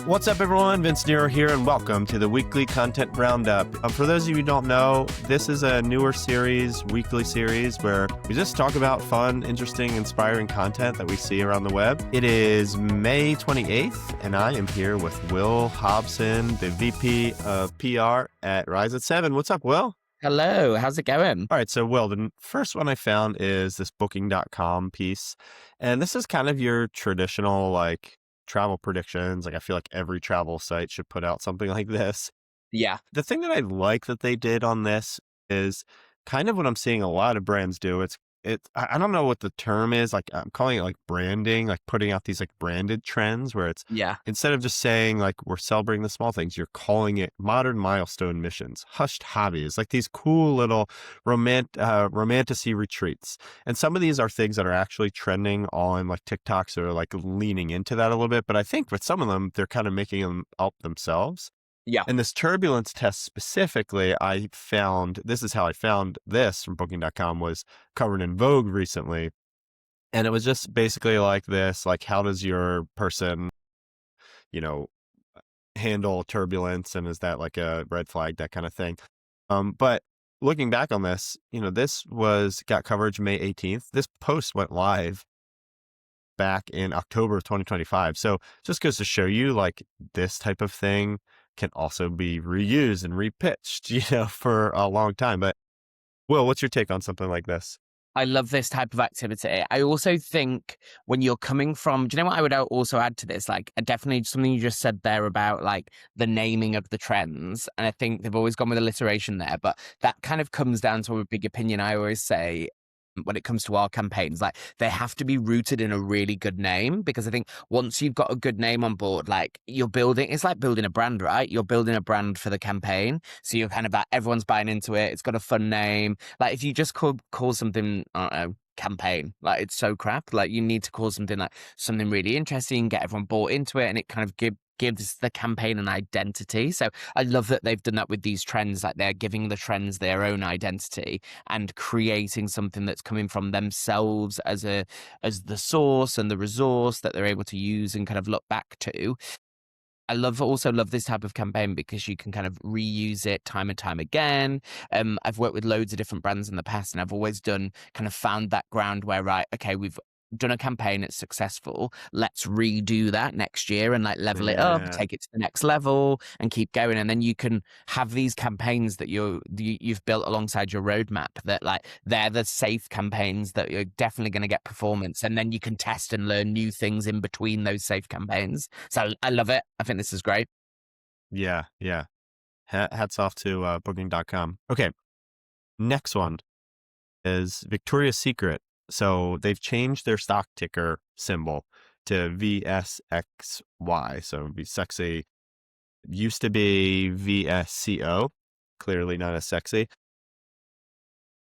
What's up, everyone? Vince Nero here, and welcome to the Weekly Content Roundup. For those of you who don't know, this is a newer series, weekly series, where we just talk about fun, interesting, inspiring content that we see around the web. It is May 28th, and I am here with Will Hobson, the VP of PR at Rise at 7. What's up, Will? Hello, how's it going? All right, so Will, the first one I found is this Booking.com piece, and this is kind of your traditional, travel predictions. I feel like every travel site should put out something like this. Yeah. The thing that I like that they did on this is kind of what I'm seeing a lot of brands do. I don't know what the term is. I'm calling it branding, putting out these branded trends where it's instead of just saying we're celebrating the small things, you're calling it modern milestone missions, hushed hobbies, these cool little romantasy retreats. And some of these are things that are actually trending on TikToks or leaning into that a little bit. But I think with some of them, they're kind of making them up themselves. Yeah. And this turbulence test specifically, this is how I found this from Booking.com, was covered in Vogue recently. And it was just basically like this, how does your person, handle turbulence? And is that a red flag, that kind of thing? But looking back on this, this got coverage May 18th. This post went live back in October of 2025. So just goes to show you this type of thing can also be reused and repitched, for a long time. But Will, what's your take on something like this? I love this type of activity. I also think when you're coming from, do you know what I would also add to this? Definitely something you just said there about the naming of the trends. And I think they've always gone with alliteration there, but that kind of comes down to a big opinion. I always say, when it comes to our campaigns, they have to be rooted in a really good name, because I think once you've got a good name on board, you're building, it's like building a brand, right? You're building a brand for the campaign. So you're kind of everyone's buying into it. It's got a fun name. If you just call something, I don't know, campaign, it's so crap. You need to call something something really interesting, get everyone bought into it, and it kind of gives the campaign an identity. So I love that they've done that with these trends. They're giving the trends their own identity and creating something that's coming from themselves as the source and the resource that they're able to use and kind of look back to. I also love this type of campaign because you can kind of reuse it time and time again. I've worked with loads of different brands in the past, and I've always found that ground where, right, okay, we've done a campaign, it's successful, let's redo that next year and level it up, take it to the next level and keep going. And then you can have these campaigns that you've built alongside your roadmap that they're the safe campaigns that you're definitely going to get performance, and then you can test and learn new things in between those safe campaigns. So I love it. I think this is great. Yeah. Hats off to Booking.com. Okay, next one is Victoria's Secret. So they've changed their stock ticker symbol to VSXY. So be sexy. Used to be VSCO. Clearly not as sexy.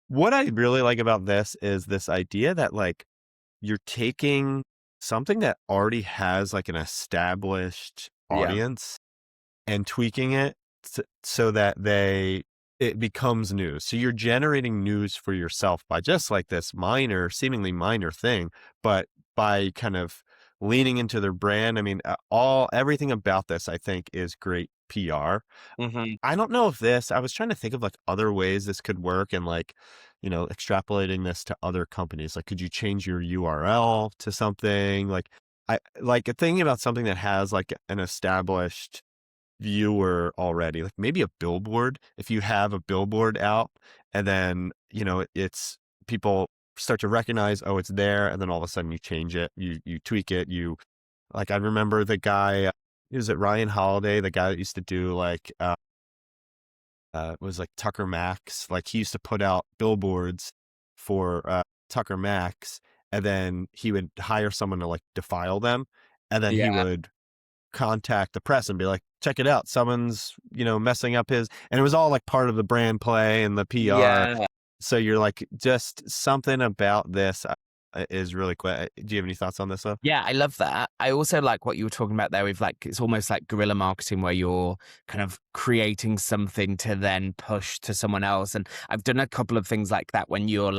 What I really like about this is this idea that you're taking something that already has an established audience and tweaking it so that it becomes news. So you're generating news for yourself by just this seemingly minor thing, but by kind of leaning into their brand. I mean, everything about this, I think, is great PR. Mm-hmm. I don't know if I was trying to think of other ways this could work, and extrapolating this to other companies. Could you change your URL to something thinking about something that has an established viewer already, maybe a billboard. If you have a billboard out and then it's people start to recognize, oh, it's there, and then all of a sudden you change it, you tweak it, I remember the guy, is it Ryan Holiday, the guy that used to do was Tucker Max, he used to put out billboards for Tucker Max, and then he would hire someone to defile them, and then he would contact the press and be check it out, someone's messing up his, and it was all part of the brand play and the PR. So you're just something about this is really cool. Do you have any thoughts on this though? Yeah, I love that. I also like what you were talking about there with it's almost like guerrilla marketing, where you're kind of creating something to then push to someone else. And I've done a couple of things like that when you're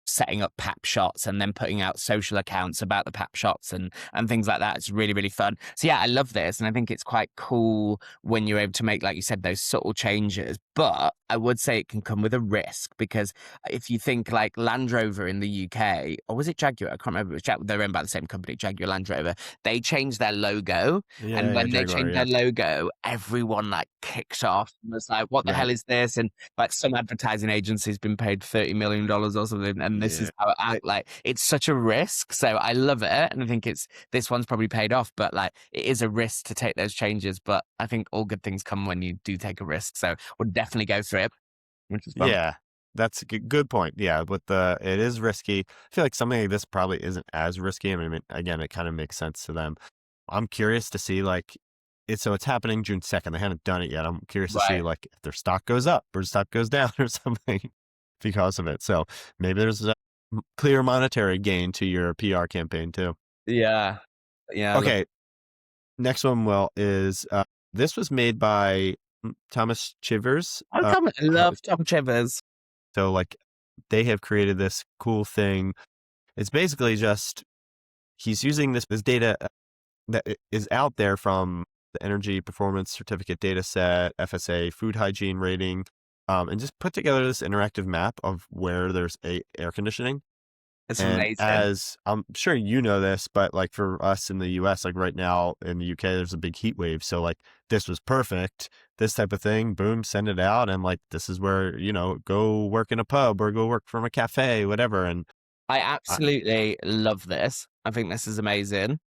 setting up pap shots and then putting out social accounts about the pap shots and things like that. It's really, really fun. So yeah, I love this. And I think it's quite cool when you're able to make, like you said, those subtle changes. But I would say it can come with a risk, because if you think like Land Rover in the UK, or was it Jaguar? I can't remember. It was they're owned by the same company, Jaguar Land Rover. They changed their logo. Yeah, And yeah, when they Jaguar, changed yeah. their logo, everyone like kicked off and was like, what the hell Right. is this? And like some advertising agency's been paid $30 million or something. And this Yeah. is how like, it's such a risk. So I love it. And I think this one's probably paid off, but like it is a risk to take those changes. But I think all good things come when you do take a risk. So we'll definitely go through it, which is fun. Yeah. That's a good point. Yeah, it is risky. I feel like something like this probably isn't as risky. I mean, again, it kind of makes sense to them. I'm curious to see like it's happening June 2nd. They haven't done it yet. I'm curious to see Right. like if their stock goes up or stock goes down or something because of it. So maybe there's a clear monetary gain to your PR campaign too. Yeah. Yeah. I love Okay, next one, Will, is this was made by Thomas Chivers. Oh, Tom, I love Tom Chivers. So like they have created this cool thing. It's basically just he's using this data that is out there from the Energy Performance Certificate data set, FSA food hygiene rating, and just put together this interactive map of where there's air conditioning. It's And amazing. as I'm sure you know this, but like for us in the US, like right now in the UK, there's a big heat wave. So like this was perfect. This type of thing, boom, send it out. And like this is where, go work in a pub or go work from a cafe, whatever. And I I, absolutely love this. I think this is amazing.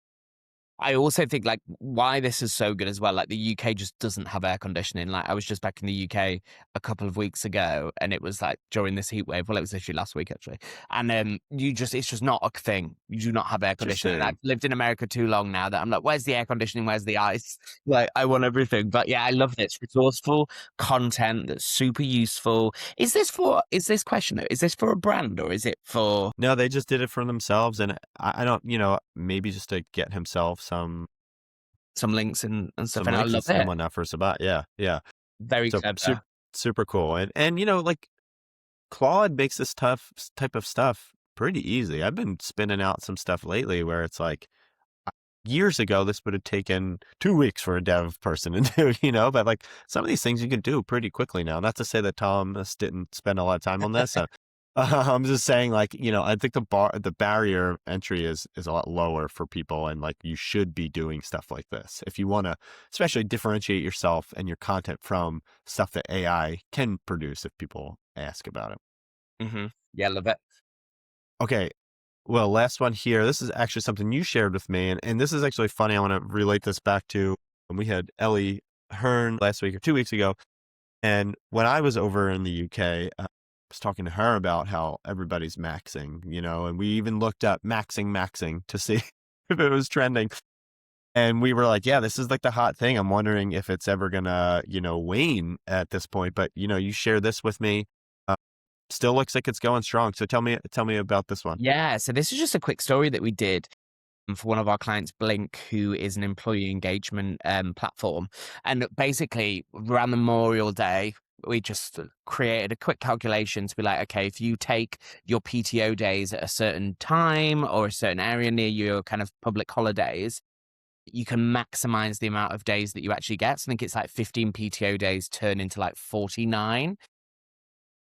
I also think like why this is so good as well. Like the UK just doesn't have air conditioning. Like I was just back in the UK a couple of weeks ago, and it was like during this heat wave. Well, it was actually last week actually, and it's just not a thing. You do not have air conditioning. And I've interesting. lived in America too long now that I'm like, where's the air conditioning? Where's the ice? Like I want everything. But yeah, I love this resourceful content that's super useful. Is this question though? Is this for a brand or is it for No, they just did it for themselves. And I don't, maybe just to get himself some links and stuff? some And I links love and it. whatnot for Sabat. Yeah. Yeah. Very So clever. super cool. And like Claude makes this type of stuff pretty easy. I've been spinning out some stuff lately where it's like years ago, this would have taken 2 weeks for a dev person to do, but like some of these things you can do pretty quickly now. Not to say that Thomas didn't spend a lot of time on this. I'm just saying like, I think the barrier of entry is a lot lower for people. And like, you should be doing stuff like this if you want to, especially differentiate yourself and your content from stuff that AI can produce if people ask about it. Yeah, love it. Okay. Well, last one here. This is actually something you shared with me, and this is actually funny. I want to relate this back to when we had Ellie Hearn last week or 2 weeks ago. And when I was over in the UK, I was talking to her about how everybody's maxing, and we even looked up maxing to see if it was trending. And we were like, yeah, this is like the hot thing. I'm wondering if it's ever gonna, wane at this point. But, you shared this with me. Still looks like it's going strong. So tell me about this one. Yeah, so this is just a quick story that we did for one of our clients, Blink, who is an employee engagement platform. And basically, around Memorial Day, we just created a quick calculation to be like, okay, if you take your PTO days at a certain time or a certain area near your kind of public holidays, you can maximize the amount of days that you actually get. So I think it's like 15 PTO days turn into like 49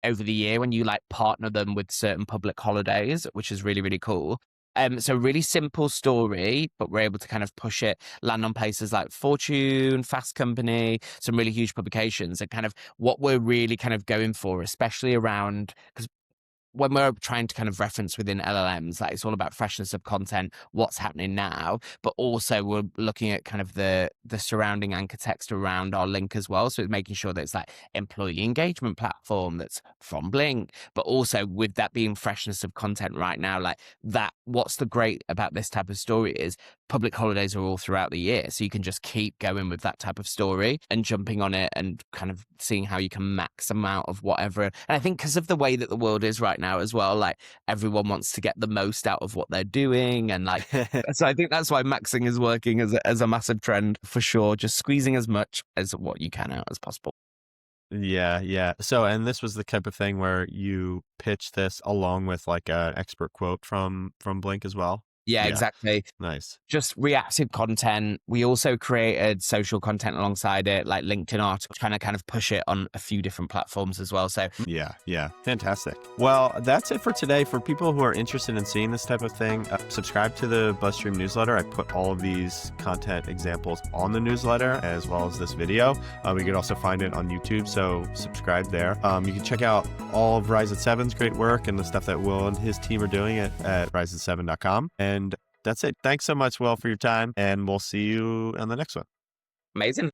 over the year when you like partner them with certain public holidays, which is really, really cool. So really simple story, but we're able to kind of push it, land on places like Fortune, Fast Company, some really huge publications, and kind of what we're really kind of going for, especially around, because when we're trying to kind of reference within LLMs, like it's all about freshness of content, what's happening now, but also we're looking at kind of the surrounding anchor text around our link as well. So it's making sure that it's like employee engagement platform that's from Blink, but also with that being freshness of content right now, like that, what's the great about this type of story is public holidays are all throughout the year. So you can just keep going with that type of story and jumping on it and kind of seeing how you can max amount of whatever. And I think because of the way that the world is right now as well, like everyone wants to get the most out of what they're doing. And like, so I think that's why maxing is working as a massive trend for sure. Just squeezing as much as what you can out as possible. Yeah, yeah. So, and this was the type of thing where you pitch this along with like an expert quote from Blink as well. Yeah, Yeah, exactly. nice. Just reactive content. We also created social content alongside it, like LinkedIn articles, trying to kind of push it on a few different platforms as well. So Yeah, yeah. Fantastic. Well, that's it for today. For people who are interested in seeing this type of thing, subscribe to the BuzzStream newsletter. I put all of these content examples on the newsletter as well as this video. You can also find it on YouTube, so subscribe there. You can check out all of Rise at 7's great work and the stuff that Will and his team are doing at riseat7.com. And that's it. Thanks so much, Will, for your time, and we'll see you on the next one. amazing.